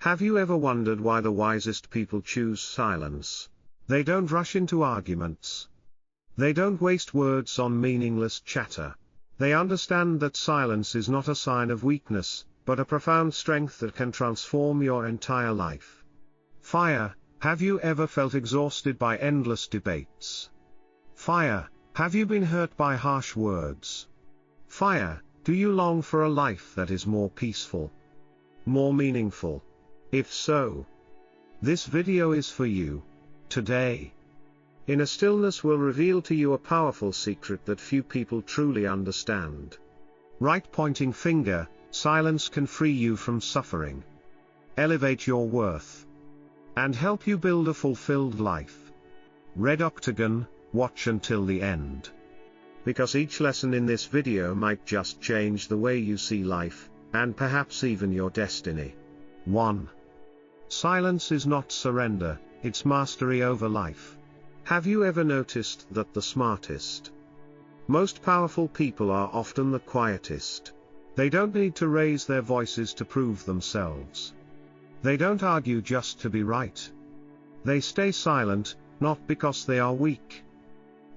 Have you ever wondered why the wisest people choose silence? They don't rush into arguments. They don't waste words on meaningless chatter. They understand that silence is not a sign of weakness, but a profound strength that can transform your entire life. Fire, have you ever felt exhausted by endless debates? Fire, have you been hurt by harsh words? Fire, do you long for a life that is more peaceful, more meaningful? If so, this video is for you. Today, Inner Stillness will reveal to you a powerful secret that few people truly understand. Right pointing finger, silence can free you from suffering, elevate your worth, and help you build a fulfilled life. Red octagon, watch until the end. Because each lesson in this video might just change the way you see life, and perhaps even your destiny. 1. Silence is not surrender, it's mastery over life. Have you ever noticed that the smartest, most powerful people are often the quietest? They don't need to raise their voices to prove themselves. They don't argue just to be right. They stay silent, not because they are weak,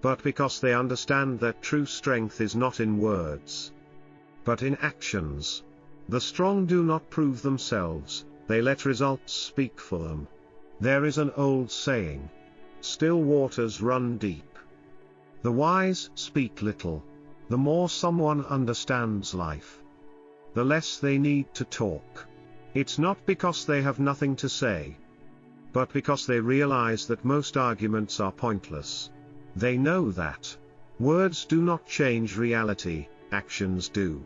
but because they understand that true strength is not in words, but in actions. The strong do not prove themselves, they let results speak for them. There is an old saying, still waters run deep. The wise speak little. The more someone understands life, the less they need to talk. It's not because they have nothing to say, but because they realize that most arguments are pointless. They know that words do not change reality, actions do.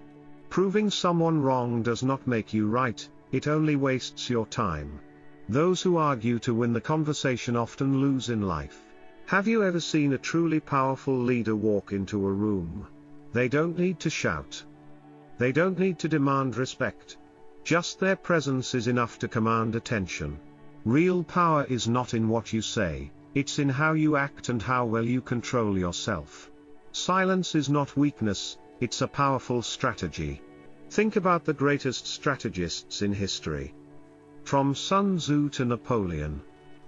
Proving someone wrong does not make you right, it only wastes your time. Those who argue to win the conversation often lose in life. Have you ever seen a truly powerful leader walk into a room? They don't need to shout. They don't need to demand respect. Just their presence is enough to command attention. Real power is not in what you say, it's in how you act and how well you control yourself. Silence is not weakness, it's a powerful strategy. Think about the greatest strategists in history. From Sun Tzu to Napoleon.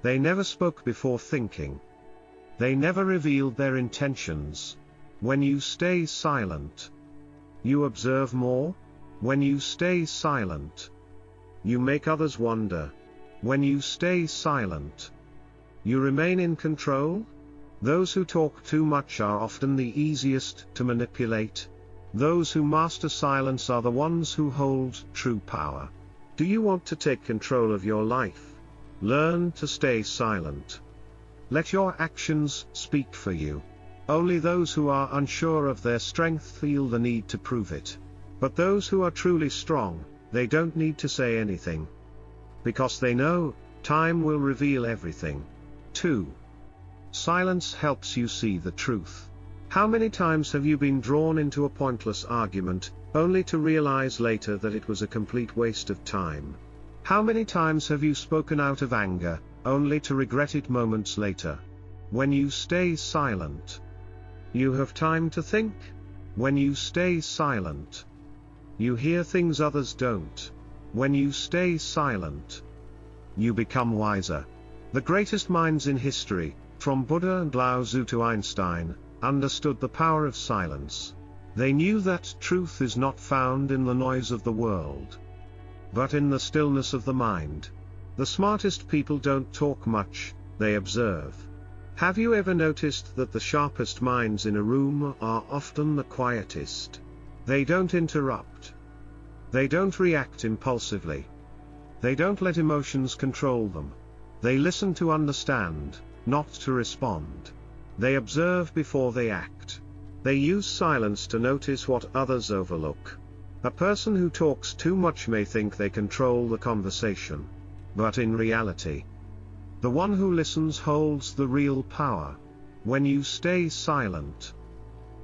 They never spoke before thinking. They never revealed their intentions. When you stay silent, you observe more. When you stay silent, you make others wonder. When you stay silent, you remain in control. Those who talk too much are often the easiest to manipulate. Those who master silence are the ones who hold true power. Do you want to take control of your life? Learn to stay silent. Let your actions speak for you. Only those who are unsure of their strength feel the need to prove it. But those who are truly strong, they don't need to say anything. Because they know, time will reveal everything. 2. Silence helps you see the truth. How many times have you been drawn into a pointless argument, only to realize later that it was a complete waste of time? How many times have you spoken out of anger, only to regret it moments later? When you stay silent, you have time to think. When you stay silent, you hear things others don't. When you stay silent, you become wiser. The greatest minds in history, from Buddha and Lao Tzu to Einstein, understood the power of silence. They knew that truth is not found in the noise of the world, but in the stillness of the mind. The smartest people don't talk much, they observe. Have you ever noticed that the sharpest minds in a room are often the quietest? They don't interrupt. They don't react impulsively. They don't let emotions control them. They listen to understand, not to respond. They observe before they act. They use silence to notice what others overlook. A person who talks too much may think they control the conversation. But in reality, the one who listens holds the real power. When you stay silent,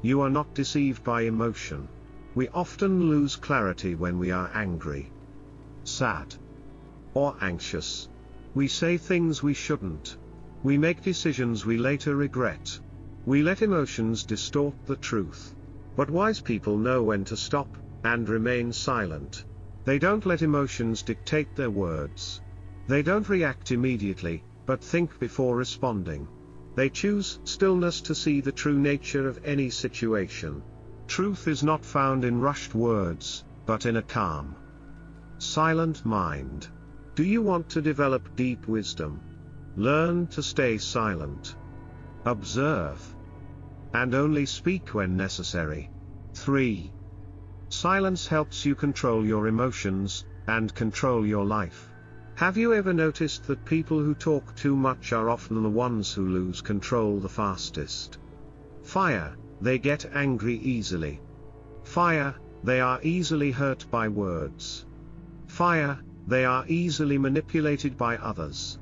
you are not deceived by emotion. We often lose clarity when we are angry, sad, or anxious. We say things we shouldn't. We make decisions we later regret. We let emotions distort the truth. But wise people know when to stop, and remain silent. They don't let emotions dictate their words. They don't react immediately, but think before responding. They choose stillness to see the true nature of any situation. Truth is not found in rushed words, but in a calm, silent mind. Do you want to develop deep wisdom? Learn to stay silent. Observe. And only speak when necessary. 3. Silence helps you control your emotions, and control your life. Have you ever noticed that people who talk too much are often the ones who lose control the fastest? Fire, they get angry easily. Fire, they are easily hurt by words. Fire, they are easily manipulated by others.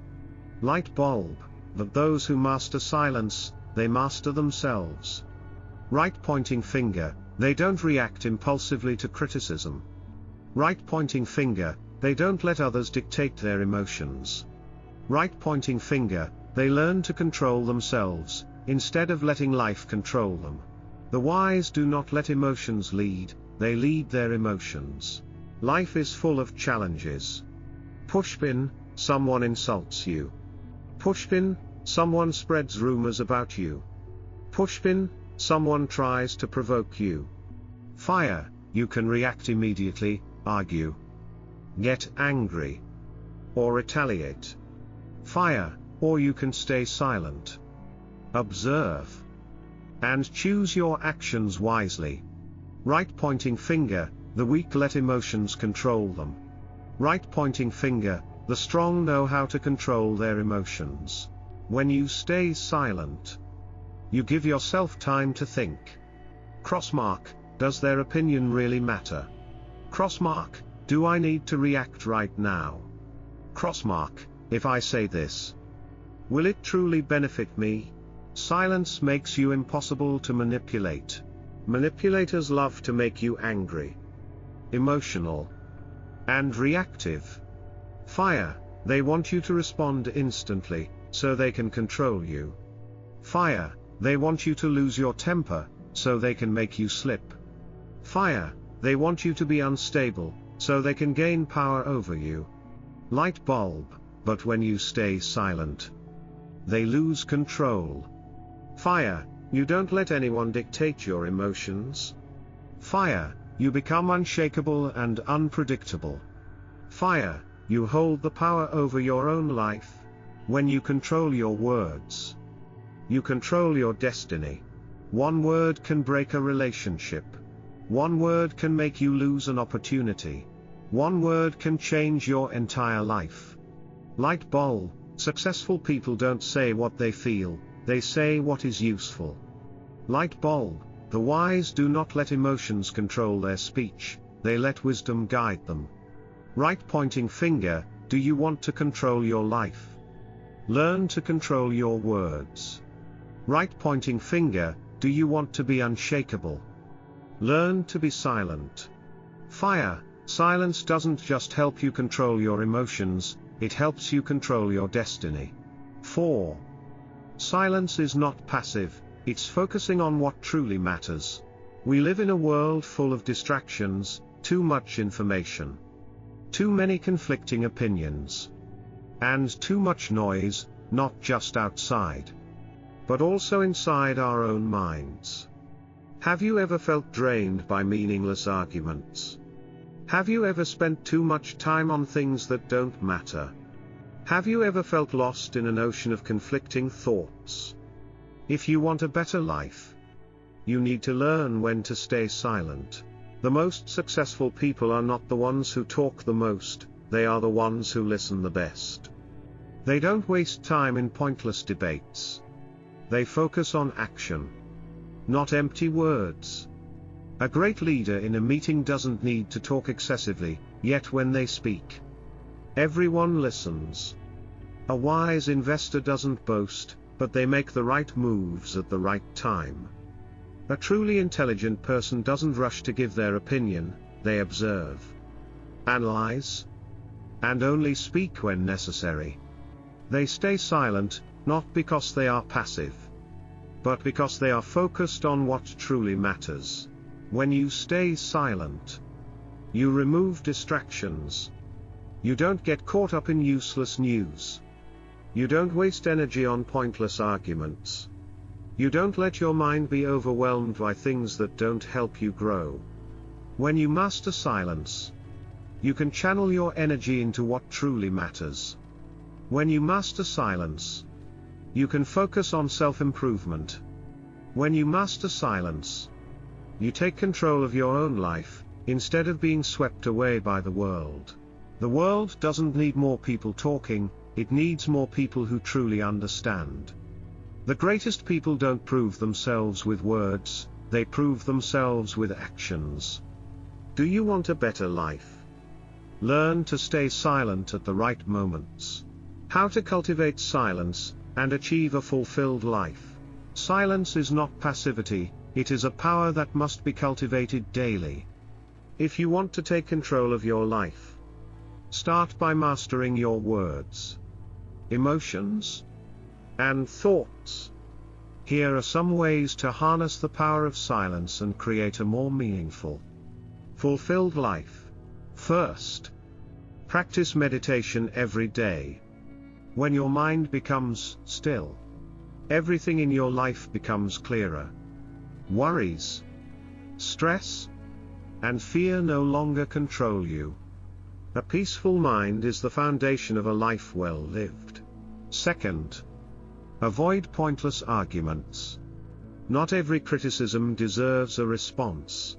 Light bulb, but those who master silence, they master themselves. Right pointing finger, they don't react impulsively to criticism. Right pointing finger, they don't let others dictate their emotions. Right pointing finger, they learn to control themselves, instead of letting life control them. The wise do not let emotions lead, they lead their emotions. Life is full of challenges. Pushpin, someone insults you. Pushpin, someone spreads rumors about you. Pushpin, someone tries to provoke you. Fire, you can react immediately, argue, get angry, or retaliate. Fire, or you can stay silent. Observe. And choose your actions wisely. Right pointing finger, the weak let emotions control them. Right pointing finger, the strong know how to control their emotions. When you stay silent, you give yourself time to think. Crossmark, does their opinion really matter? Crossmark, do I need to react right now? Crossmark, if I say this, will it truly benefit me? Silence makes you impossible to manipulate. Manipulators love to make you angry, emotional, and reactive. Fire, they want you to respond instantly, so they can control you. Fire, they want you to lose your temper, so they can make you slip. Fire, they want you to be unstable, so they can gain power over you. Light bulb, but when you stay silent, they lose control. Fire, you don't let anyone dictate your emotions. Fire, you become unshakable and unpredictable. Fire, you hold the power over your own life. When you control your words, you control your destiny. One word can break a relationship. One word can make you lose an opportunity. One word can change your entire life. Light bulb, successful people don't say what they feel, they say what is useful. Light bulb, the wise do not let emotions control their speech, they let wisdom guide them. Right pointing finger, do you want to control your life? Learn to control your words. Right pointing finger, do you want to be unshakable? Learn to be silent. Fire, silence doesn't just help you control your emotions, it helps you control your destiny. 4. Silence is not passive, it's focusing on what truly matters. We live in a world full of distractions, too much information, too many conflicting opinions, and too much noise, not just outside, but also inside our own minds. Have you ever felt drained by meaningless arguments? Have you ever spent too much time on things that don't matter? Have you ever felt lost in an ocean of conflicting thoughts? If you want a better life, you need to learn when to stay silent. The most successful people are not the ones who talk the most, they are the ones who listen the best. They don't waste time in pointless debates. They focus on action, not empty words. A great leader in a meeting doesn't need to talk excessively, yet when they speak, everyone listens. A wise investor doesn't boast, but they make the right moves at the right time. A truly intelligent person doesn't rush to give their opinion, they observe, analyze, and only speak when necessary. They stay silent, not because they are passive, but because they are focused on what truly matters. When you stay silent, You remove distractions. You don't get caught up in useless news. You don't waste energy on pointless arguments. You don't let your mind be overwhelmed by things that don't help you grow. When you master silence, you can channel your energy into what truly matters. When you master silence, you can focus on self-improvement. When you master silence, you take control of your own life, instead of being swept away by the world. The world doesn't need more people talking, it needs more people who truly understand. The greatest people don't prove themselves with words, they prove themselves with actions. Do you want a better life? Learn to stay silent at the right moments. How to cultivate silence, and achieve a fulfilled life. Silence is not passivity, it is a power that must be cultivated daily. If you want to take control of your life, start by mastering your words, emotions, and thoughts. Here are some ways to harness the power of silence and create a more meaningful, fulfilled life. First, practice meditation every day. When your mind becomes still, everything in your life becomes clearer. Worries, stress, and fear no longer control you. A peaceful mind is the foundation of a life well lived. Second, avoid pointless arguments. Not every criticism deserves a response.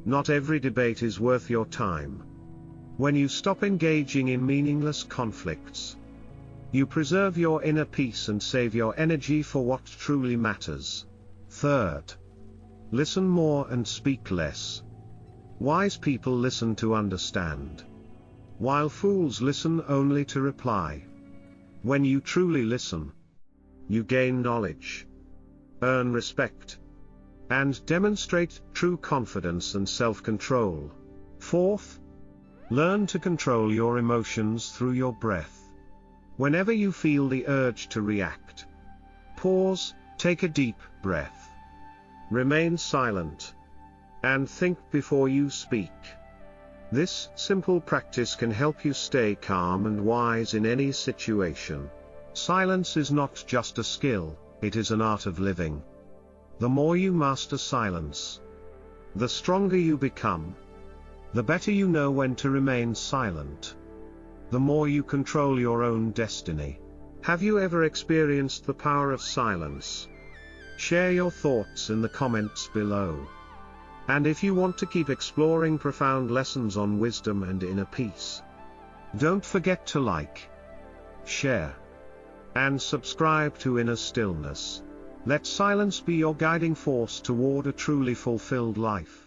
Not every debate is worth your time. When you stop engaging in meaningless conflicts, you preserve your inner peace and save your energy for what truly matters. Third, listen more and speak less. Wise people listen to understand, while fools listen only to reply. When you truly listen, you gain knowledge, earn respect, and demonstrate true confidence and self-control. Fourth, learn to control your emotions through your breath. Whenever you feel the urge to react, pause, take a deep breath, remain silent, and think before you speak. This simple practice can help you stay calm and wise in any situation. Silence is not just a skill, it is an art of living. The more you master silence, the stronger you become. The better you know when to remain silent, the more you control your own destiny. Have you ever experienced the power of silence? Share your thoughts in the comments below. And if you want to keep exploring profound lessons on wisdom and inner peace, don't forget to like, share, and subscribe to Inner Stillness. Let silence be your guiding force toward a truly fulfilled life.